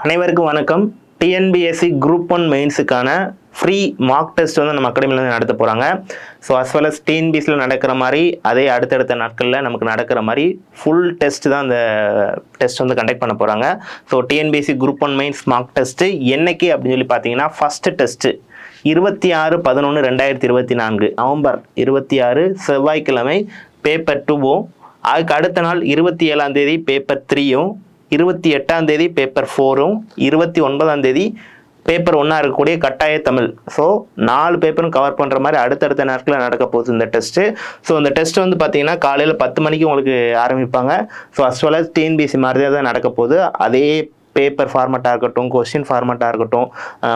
அனைவருக்கும் வணக்கம். TNPSC group 1 மெயின்ஸுக்கான ஃப்ரீ மார்க் டெஸ்ட் வந்து நம்ம அகாடமியில் நடத்த போகிறாங்க. ஸோ அஸ் வெல் அஸ் டிஎன்பிஎஸ்சியில் நடக்கிற மாதிரி அதே அடுத்தடுத்த நாட்களில் நமக்கு நடக்கிற மாதிரி ஃபுல் டெஸ்ட் தான் அந்த டெஸ்ட் வந்து கண்டக்ட் பண்ண போகிறாங்க. So TNPSC group 1 mains mark test என்னைக்கு அப்படின்னு சொல்லி பார்த்தீங்கன்னா, ஃபஸ்ட்டு டெஸ்ட்டு 26/11/2024 நவம்பர் 26 செவ்வாய்க்கிழமை பேப்பர் 2வும், அதுக்கு அடுத்த நாள் 27ஆம் தேதி பேப்பர் 3யும், 28ஆம் தேதி பேப்பர் 4ம், 29ஆம் தேதி பேப்பர் 1 இருக்கக்கூடிய கட்டாய தமிழ். ஸோ 4 பேப்பரும் கவர் பண்ணுற மாதிரி அடுத்தடுத்த நாட்களில் நடக்க போகுது இந்த டெஸ்ட்டு. ஸோ இந்த டெஸ்ட் வந்து பார்த்தீங்கன்னா காலையில் 10 மணிக்கு உங்களுக்கு ஆரம்பிப்பாங்க. So as well as TNPSC மாதிரி தான் நடக்க போகுது. அதே பேப்பர் ஃபார்மேட்டாக இருக்கட்டும், கொஸ்டின் ஃபார்மேட்டாக இருக்கட்டும்,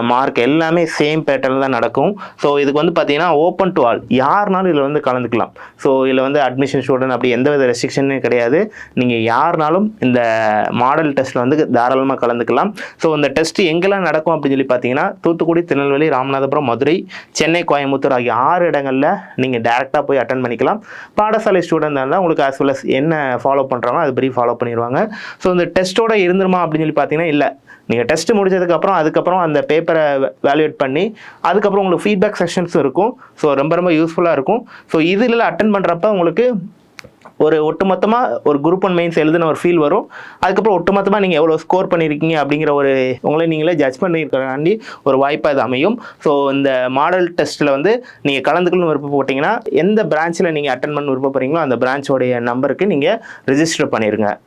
மார்க் எல்லாமே சேம் பேட்டர்னில் தான் நடக்கும். ஸோ இதுக்கு வந்து பார்த்தீங்கன்னா ஓப்பன் டு ஆல், யாருனாலும் இதில் வந்து கலந்துக்கலாம். ஸோ இதில் வந்து அட்மிஷன் ஸ்டூடெண்ட் அப்படி எந்த வித ரெஸ்ட்ரிக்ஷனும் கிடையாது. நீங்கள் யாருனாலும் இந்த மாடல் டெஸ்ட்டில் வந்து தாராளமாக கலந்துக்கலாம். ஸோ இந்த டெஸ்ட்டு எங்கெல்லாம் நடக்கும் அப்படின்னு சொல்லி பார்த்தீங்கன்னா, தூத்துக்குடி, திருநெல்வேலி, ராமநாதபுரம், மதுரை, சென்னை, கோயம்புத்தூர் ஆகிய 6 இடங்களில் நீங்கள் டேரெக்டாக போய் அட்டன் பண்ணிக்கலாம். பாடசாலை ஸ்டூடெண்ட் இருந்தால் உங்களுக்கு ஆஸ் வெல் அஸ் என்ன ஃபாலோ பண்ணுறாங்களோ அது படி ஃபாலோ பண்ணிடுவாங்க. ஸோ இந்த டெஸ்ட்டோட இருந்துருமா அப்படின்னு சொல்லி இல்லை, நீங்கள் டெஸ்ட் முடிச்சதுக்கப்புறம் அதுக்கப்புறம் அந்த பேப்பரை வேல்யூட் பண்ணி அதுக்கப்புறம் உங்களுக்கு ஃபீட்பேக் செஷன்ஸும் இருக்கும். ஸோ ரொம்ப ரொம்ப யூஸ்ஃபுல்லாக இருக்கும். ஸோ இதில் அட்டன் பண்ணுறப்ப உங்களுக்கு ஒரு ஒட்டுமொத்தமாக ஒரு குரூப் 1 மெயின்ஸ் எழுதின ஒரு ஃபீல் வரும். அதுக்கப்புறம் ஒட்டுமொத்தமாக நீங்கள் எவ்வளோ ஸ்கோர் பண்ணியிருக்கீங்க அப்படிங்கிற ஒரு உங்களை நீங்களே ஜட்ஜ் பண்ணியிருக்காண்டி ஒரு வாய்ப்பாக அது அமையும். ஸோ இந்த மாடல் டெஸ்ட்டில் வந்து நீங்கள் கலந்துக்கணும்னு விருப்பப்பட்டீங்கன்னா, எந்த பிரான்ச்சில் நீங்கள் அட்டன் பண்ண விருப்பப்படுறீங்களோ அந்த பிரான்ச்சோடைய நம்பருக்கு நீங்கள் ரிஜிஸ்டர் பண்ணிடுங்க.